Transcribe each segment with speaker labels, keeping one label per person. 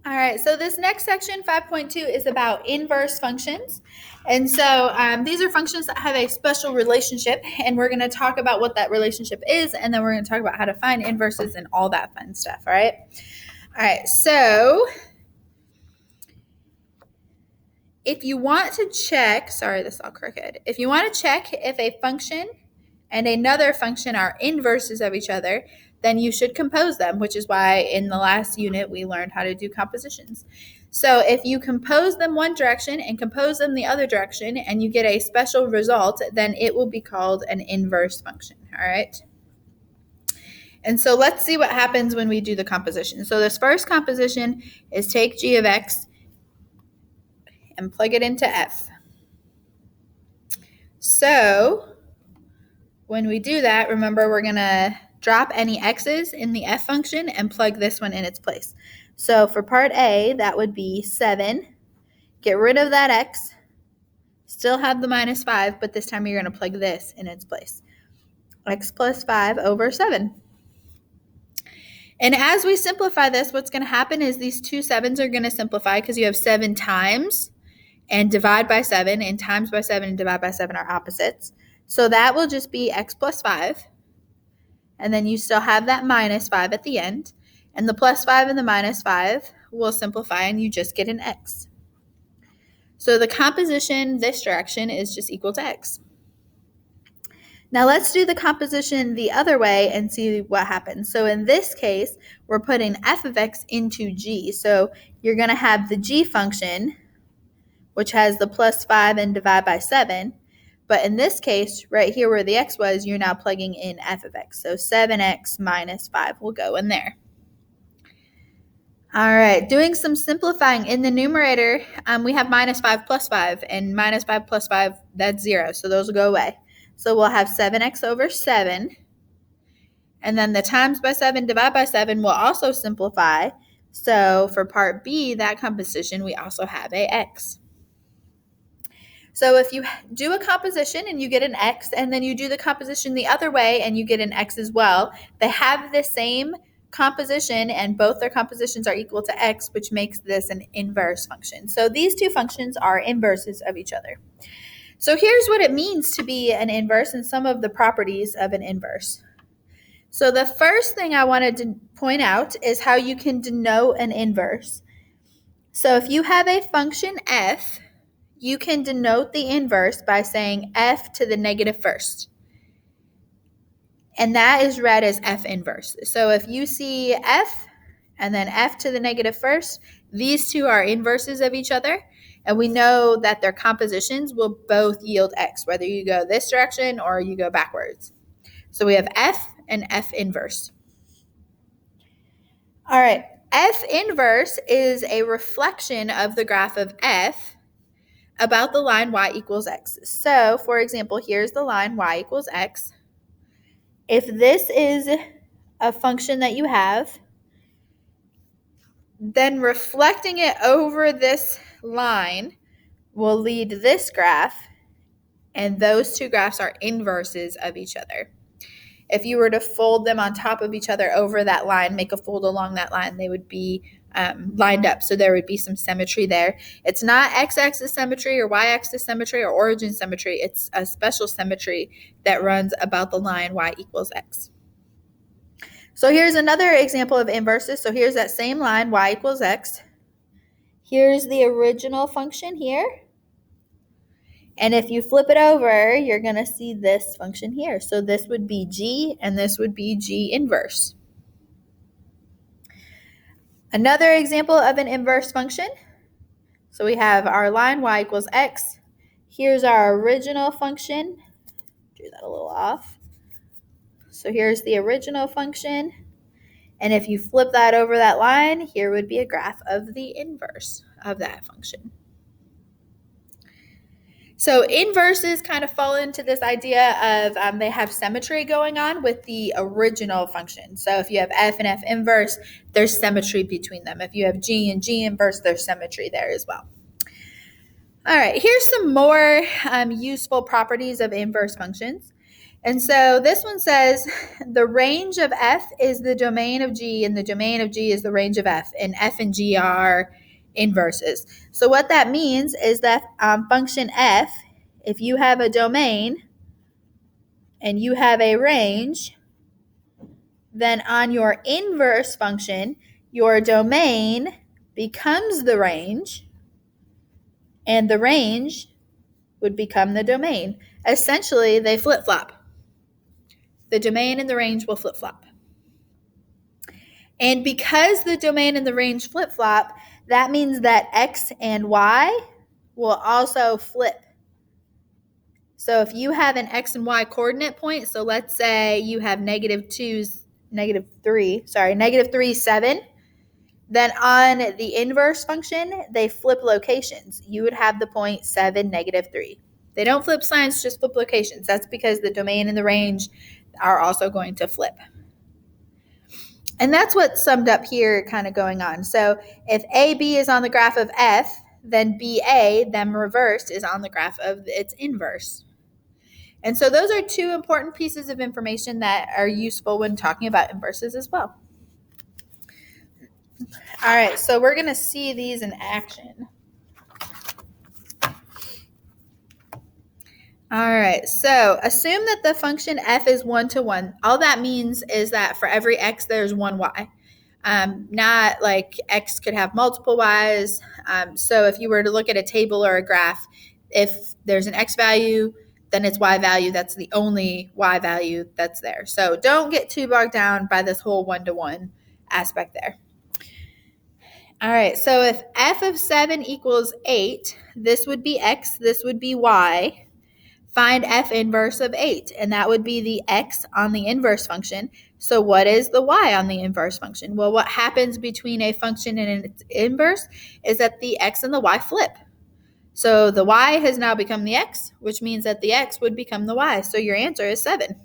Speaker 1: All right, so this next section, 5.2, is about inverse functions. And so these are functions that have a special relationship, and we're going to talk about what that relationship is, and then we're going to talk about how to find inverses and all that fun stuff, all right? All right, so if you want to check, sorry, this is all crooked. If you want to check if a function and another function are inverses of each other, then you should compose them, which is why in the last unit we learned how to do compositions. So if you compose them one direction and compose them the other direction and you get a special result, then it will be called an inverse function, all right? And so let's see what happens when we do the composition. So this first composition is take g of x and plug it into f. So when we do that, remember we're going to drop any x's in the f function and plug this one in its place. So for part A, that would be 7. Get rid of that x. Still have the minus 5, but this time you're going to plug this in its place. X plus 5 over 7. And as we simplify this, what's going to happen is these two 7s are going to simplify because you have 7 times and divide by 7, and times by 7 and divide by 7 are opposites. So that will just be x plus 5. And then you still have that minus 5 at the end. And the plus 5 and the minus 5 will simplify, and you just get an x. So the composition this direction is just equal to x. Now let's do the composition the other way and see what happens. So in this case, we're putting f of x into g. So you're going to have the g function, which has the plus 5 and divide by 7. But in this case, right here where the x was, you're now plugging in f of x. So 7x minus 5 will go in there. All right, doing some simplifying. In the numerator, we have minus 5 plus 5, and minus 5 plus 5, that's 0. So those will go away. So we'll have 7x over 7. And then the times by 7, divide by 7 will also simplify. So for part B, that composition, we also have a x. So if you do a composition and you get an x, and then you do the composition the other way and you get an x as well, they have the same composition and both their compositions are equal to x, which makes this an inverse function. So these two functions are inverses of each other. So here's what it means to be an inverse and some of the properties of an inverse. So the first thing I wanted to point out is how you can denote an inverse. So if you have a function f, you can denote the inverse by saying f to the negative first. And that is read as f inverse. So if you see f and then f to the negative first, these two are inverses of each other. And we know that their compositions will both yield x, whether you go this direction or you go backwards. So we have f and f inverse. All right, f inverse is a reflection of the graph of f about the line y equals x. So, for example, here's the line y equals x. If this is a function that you have, then reflecting it over this line will lead this graph, and those two graphs are inverses of each other. If you were to fold them on top of each other over that line, make a fold along that line, they would be lined up. So there would be some symmetry there. It's not x-axis symmetry or y-axis symmetry or origin symmetry. It's a special symmetry that runs about the line y equals x. So here's another example of inverses. So here's that same line, y equals x. Here's the original function here. And if you flip it over, you're going to see this function here. So this would be g, and this would be g inverse. Another example of an inverse function. So we have our line y equals x. Here's our original function. Drew that a little off. So here's the original function. And if you flip that over that line, here would be a graph of the inverse of that function. So inverses kind of fall into this idea of they have symmetry going on with the original function. So if you have f and f inverse, there's symmetry between them. If you have g and g inverse, there's symmetry there as well. All right, here's some more useful properties of inverse functions. And so this one says the range of f is the domain of G, and the domain of G is the range of f, and f and G are inverses. So what that means is that function f, if you have a domain and you have a range, then on your inverse function, your domain becomes the range, and the range would become the domain. Essentially, they flip-flop. The domain and the range will flip-flop. And because the domain and the range flip-flop, that means that x and y will also flip. So if you have an x and y coordinate point, so let's say you have -3, 7, then on the inverse function, they flip locations. You would have the point 7, -3. They don't flip signs, just flip locations. That's because the domain and the range are also going to flip. And that's what's summed up here kind of going on. So if AB is on the graph of F, then BA, them reversed, is on the graph of its inverse. And so those are two important pieces of information that are useful when talking about inverses as well. All right, so we're going to see these in action. All right, so assume that the function f is 1 to 1. All that means is that for every x, there's one y. Not like x could have multiple y's. So if you were to look at a table or a graph, if there's an x value, then its y value, that's the only y value that's there. So don't get too bogged down by this whole 1-to-1 aspect there. All right, so if f of 7 equals 8, this would be x, this would be y. Find f inverse of 8, and that would be the x on the inverse function. So what is the y on the inverse function? Well, what happens between a function and its inverse is that the x and the y flip. So the y has now become the x, which means that the x would become the y. So your answer is 7.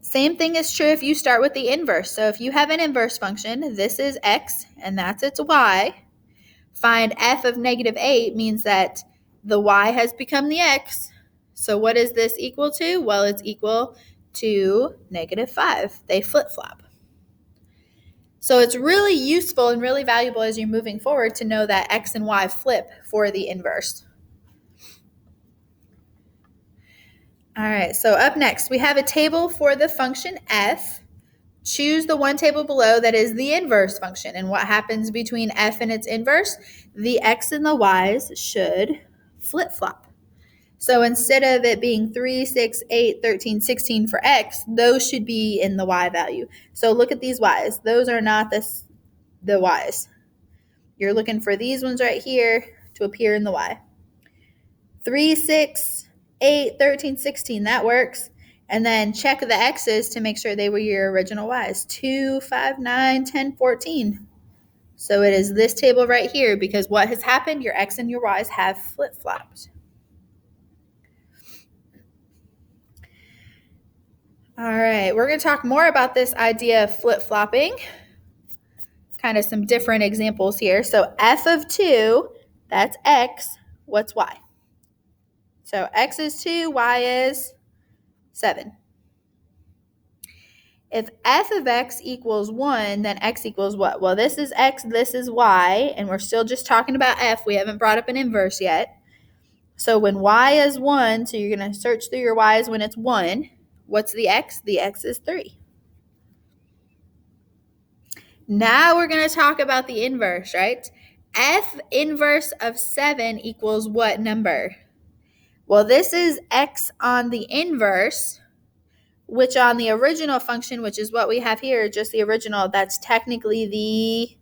Speaker 1: Same thing is true if you start with the inverse. So if you have an inverse function, this is x and that's its y. Find f of -8 means that the y has become the x. So what is this equal to? Well, it's equal to -5. They flip-flop. So it's really useful and really valuable as you're moving forward to know that x and y flip for the inverse. All right, so up next, we have a table for the function f. Choose the one table below that is the inverse function. And what happens between f and its inverse? The x and the y's should flip-flop. So instead of it being 3, 6, 8, 13, 16 for x, those should be in the y value. So look at these y's. Those are not the y's. You're looking for these ones right here to appear in the y. 3, 6, 8, 13, 16, that works. And then check the x's to make sure they were your original y's. 2, 5, 9, 10, 14. So it is this table right here because what has happened? Your x and your y's have flip-flopped. All right, we're going to talk more about this idea of flip-flopping. Kind of some different examples here. So f of 2, that's x. What's y? So x is 2, y is 7. If f of x equals 1, then x equals what? Well, this is x, this is y, and we're still just talking about f. We haven't brought up an inverse yet. So when y is 1, so you're going to search through your y's when it's 1. What's the x? The x is 3. Now we're going to talk about the inverse, right? F inverse of 7 equals what number? Well, this is x on the inverse, which on the original function, which is what we have here, just the original, that's technically the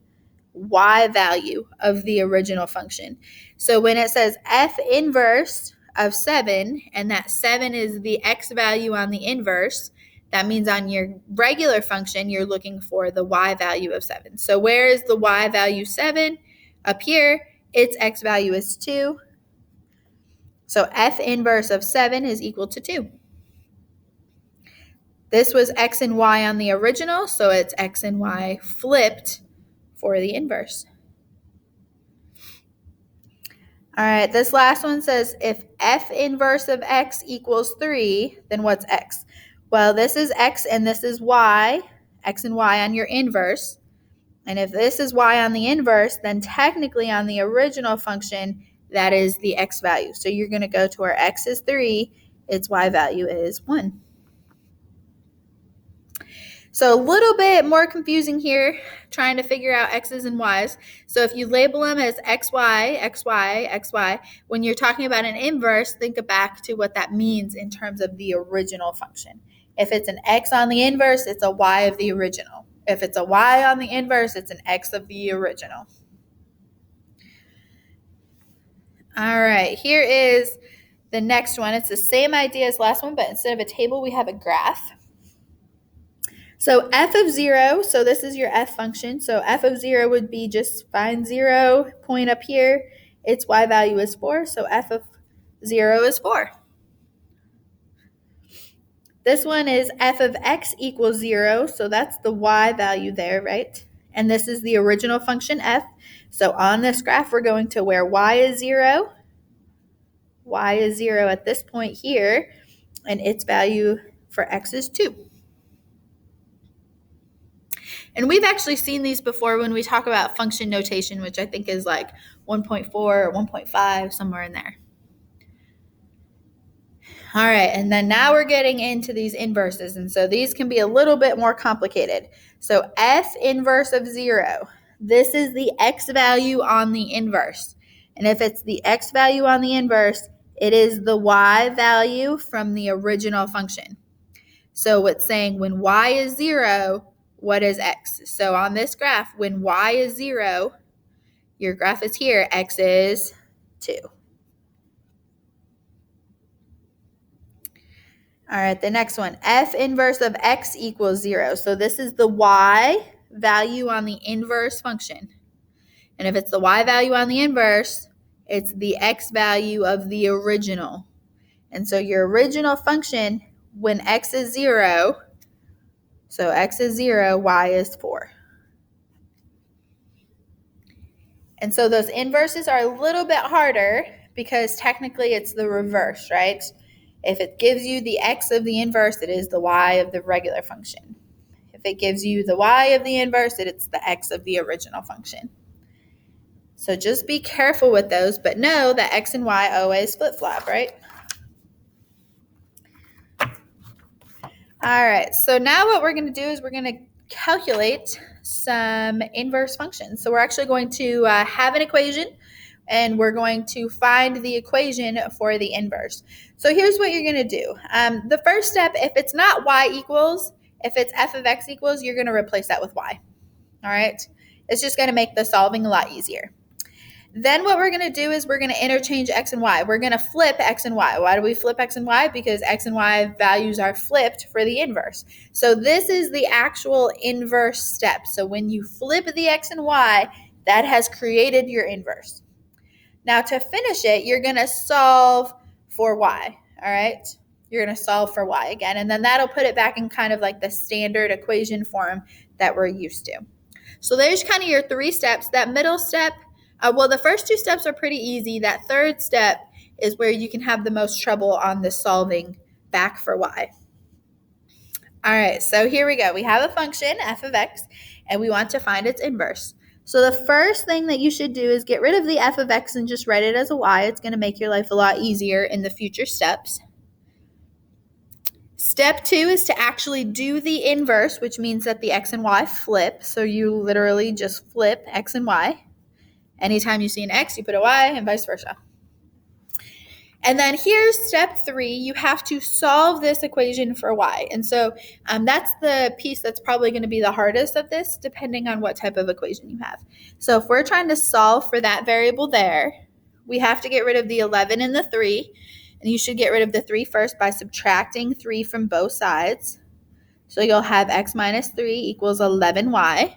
Speaker 1: y value of the original function. So when it says f inverse of 7, and that 7 is the x value on the inverse, that means on your regular function, you're looking for the y value of 7. So where is the y value 7? Up here, its x value is 2. So f inverse of 7 is equal to 2. This was x and y on the original, so it's x and y flipped for the inverse. All right, this last one says if f inverse of x equals 3, then what's x? Well, this is x and this is y, x and y on your inverse. And if this is y on the inverse, then technically on the original function, that is the x value. So you're going to go to where x is 3, its y value is 1. So a little bit more confusing here, trying to figure out x's and y's. So if you label them as xy, xy, xy, when you're talking about an inverse, think back to what that means in terms of the original function. If it's an x on the inverse, it's a y of the original. If it's a y on the inverse, it's an x of the original. All right, here is the next one. It's the same idea as last one, but instead of a table, we have a graph. So f of 0, so this is your f function. So f of 0 would be just find 0, point up here. Its y value is 4, so f of 0 is 4. This one is f of x equals 0, so that's the y value there, right? And this is the original function f. So on this graph, we're going to where y is 0. Y is 0 at this point here, and its value for x is 2. And we've actually seen these before when we talk about function notation, which I think is like 1.4 or 1.5, somewhere in there. All right, and then now we're getting into these inverses, and so these can be a little bit more complicated. So f inverse of 0, this is the x value on the inverse. And if it's the x value on the inverse, it is the y value from the original function. So it's saying when y is 0, what is x? So on this graph, when y is 0, your graph is here, x is 2. All right, the next one, f inverse of x equals 0. So this is the y value on the inverse function. And if it's the y value on the inverse, it's the x value of the original. And so your original function, when x is 0, so x is 0, y is 4. And so those inverses are a little bit harder because technically it's the reverse, right? If it gives you the x of the inverse, it is the y of the regular function. If it gives you the y of the inverse, it's the x of the original function. So just be careful with those, but know that x and y always flip-flop, right? All right, so now what we're going to do is we're going to calculate some inverse functions. So we're actually going to have an equation, and we're going to find the equation for the inverse. So here's what you're going to do. The first step, if it's not y equals, if it's f of x equals, you're going to replace that with y. All right? It's just going to make the solving a lot easier. Then what we're going to do is we're going to interchange x and y. We're going to flip x and y. Why do we flip x and y? Because x and y values are flipped for the inverse. So this is the actual inverse step. So when you flip the x and y, that has created your inverse. Now to finish it, you're going to solve for y, all right? You're going to solve for y again, and then that'll put it back in kind of like the standard equation form that we're used to. So there's kind of your 3 steps. That middle step, well, the first 2 steps are pretty easy. That third step is where you can have the most trouble on the solving back for y. All right, so here we go. We have a function, f of x, and we want to find its inverse. So the first thing that you should do is get rid of the f of x and just write it as a y. It's going to make your life a lot easier in the future steps. Step 2 is to actually do the inverse, which means that the x and y flip. So you literally just flip x and y. Anytime you see an x, you put a y, and vice versa. And then here's step 3. You have to solve this equation for y. And so that's the piece that's probably going to be the hardest of this, depending on what type of equation you have. So if we're trying to solve for that variable there, we have to get rid of the 11 and the 3. And you should get rid of the 3 first by subtracting 3 from both sides. So you'll have x minus 3 equals 11y.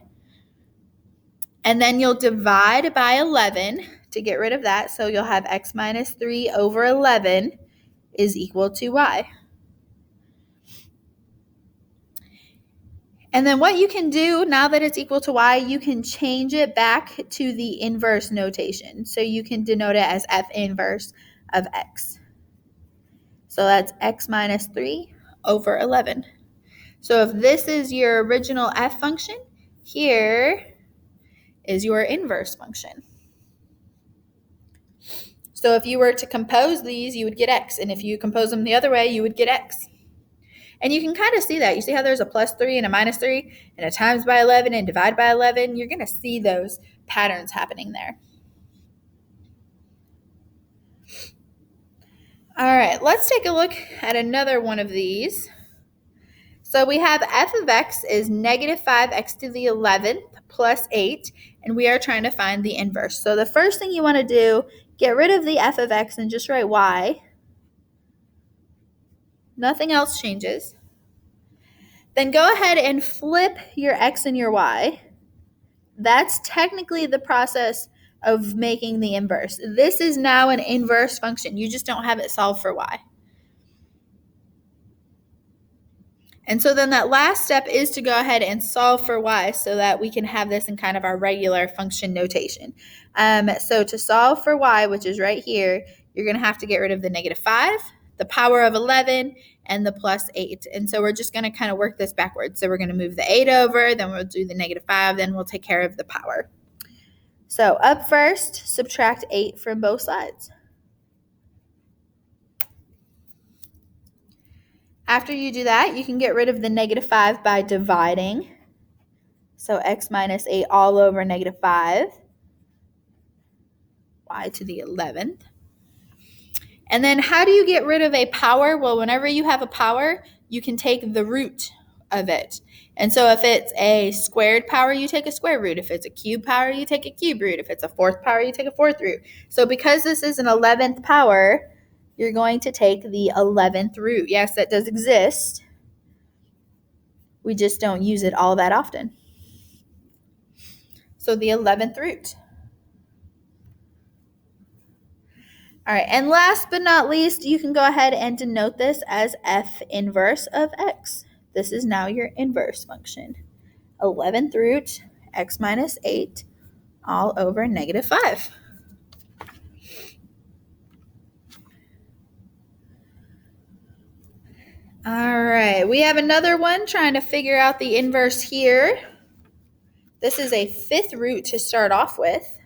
Speaker 1: And then you'll divide by 11 to get rid of that. So you'll have x minus 3 over 11 is equal to y. And then what you can do now that it's equal to y, you can change it back to the inverse notation. So you can denote it as f inverse of x. So that's x minus 3 over 11. So if this is your original f function, here is your inverse function. So if you were to compose these, you would get x. And if you compose them the other way, you would get x. And you can kind of see that. You see how there's a plus 3 and a minus 3 and a times by 11 and divide by 11? You're going to see those patterns happening there. All right, let's take a look at another one of these. So we have f of x is negative 5x to the 11th plus 8, and we are trying to find the inverse. So the first thing you want to do, get rid of the f of x and just write y. Nothing else changes. Then go ahead and flip your x and your y. That's technically the process of making the inverse. This is now an inverse function. You just don't have it solved for y. And so then that last step is to go ahead and solve for y so that we can have this in kind of our regular function notation. So to solve for y, which is right here, you're going to have to get rid of the negative 5, the power of 11, and the plus 8. And so we're just going to kind of work this backwards. So we're going to move the 8 over, then we'll do the negative 5, then we'll take care of the power. So up first, subtract 8 from both sides. After you do that, you can get rid of the negative 5 by dividing. So x minus 8 all over negative 5, y to the 11th. And then how do you get rid of a power? Well, whenever you have a power, you can take the root of it. And so if it's a squared power, you take a square root. If it's a cube power, you take a cube root. If it's a fourth power, you take a fourth root. So because this is an 11th power, you're going to take the 11th root. Yes, that does exist. We just don't use it all that often. So the 11th root. All right, and last but not least, you can go ahead and denote this as f inverse of x. This is now your inverse function. 11th root, x minus 8, all over negative 5. All right, we have another one trying to figure out the inverse here. This is a 5th root to start off with.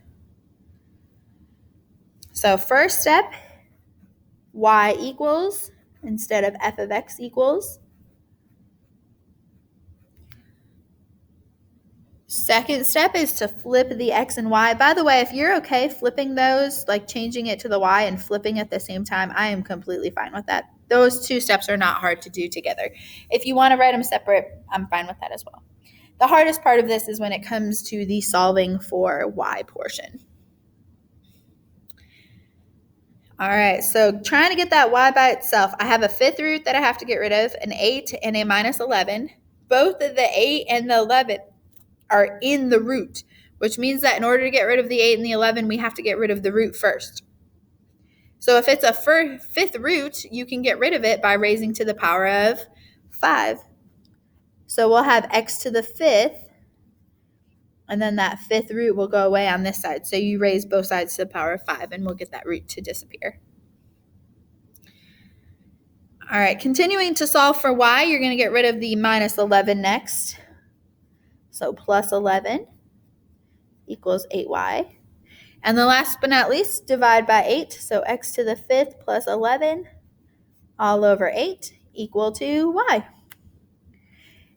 Speaker 1: So first step, y equals, instead of f of x equals. Second step is to flip the x and y. By the way, if you're okay flipping those, like changing it to the y and flipping at the same time, I am completely fine with that. Those two steps are not hard to do together. If you want to write them separate, I'm fine with that as well. The hardest part of this is when it comes to the solving for y portion. All right, so trying to get that y by itself, I have a 5th root that I have to get rid of, an 8 and a minus 11. Both of the 8 and the 11 are in the root, which means that in order to get rid of the 8 and the 11, we have to get rid of the root first. So if it's a 5th root, you can get rid of it by raising to the power of 5. So we'll have x to the 5th, and then that 5th root will go away on this side. So you raise both sides to the power of 5, and we'll get that root to disappear. All right, continuing to solve for y, you're going to get rid of the minus 11 next. So plus 11 equals 8y. And the last but not least, divide by 8. So x to the 5th plus 11 all over 8 equal to y.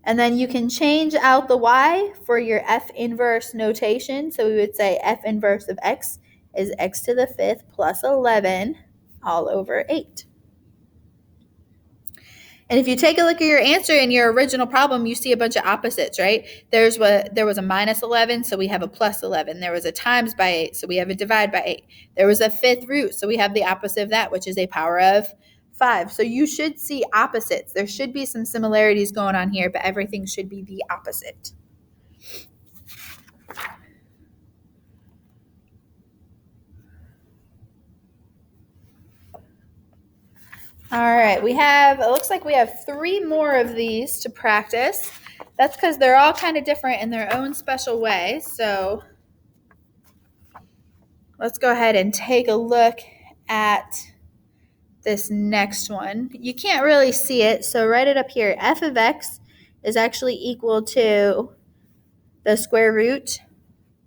Speaker 1: And then you can change out the y for your f inverse notation. So we would say f inverse of x is x to the 5th plus 11 all over 8. And if you take a look at your answer in your original problem, you see a bunch of opposites, right? There was a minus 11, so we have a plus 11. There was a times by 8, so we have a divide by 8. There was a 5th root, so we have the opposite of that, which is a power of 5. So you should see opposites. There should be some similarities going on here, but everything should be the opposite. All right, it looks like we have 3 more of these to practice. That's because they're all kind of different in their own special way. So let's go ahead and take a look at this next one. You can't really see it, so write it up here. F of x is actually equal to the square root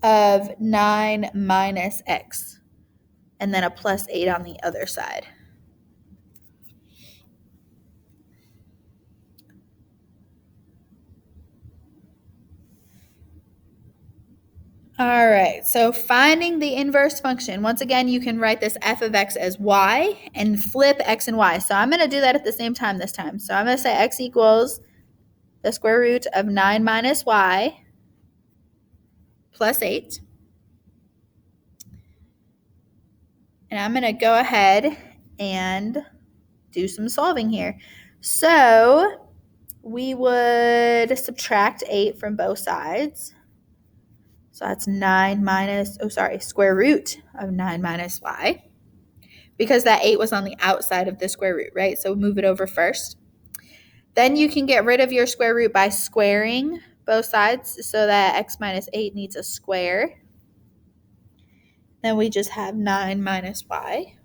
Speaker 1: of 9 minus x, and then a plus 8 on the other side. All right, so finding the inverse function. Once again, you can write this f of x as y and flip x and y. So I'm going to do that at the same time this time. So I'm going to say x equals the square root of 9 minus y plus 8. And I'm going to go ahead and do some solving here. So we would subtract 8 from both sides. So that's 9 minus, square root of 9 minus y. Because that 8 was on the outside of the square root, right? So move it over first. Then you can get rid of your square root by squaring both sides, so that x minus 8 needs a square. Then we just have 9 minus y.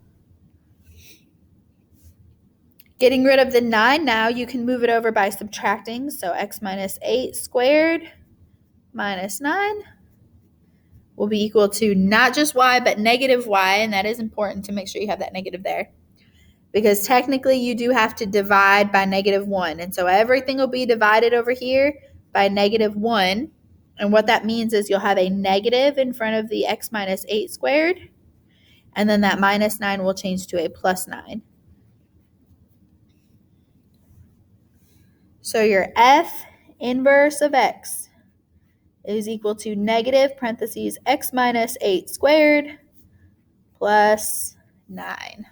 Speaker 1: Getting rid of the 9 now, you can move it over by subtracting. So x minus 8 squared minus 9 will be equal to not just y, but negative y, and that is important to make sure you have that negative there. Because technically you do have to divide by negative 1. And so everything will be divided over here by negative 1. And what that means is you'll have a negative in front of the x minus 8 squared. And then that minus 9 will change to a plus 9. So your f inverse of x is equal to negative parentheses x minus 8 squared plus 9.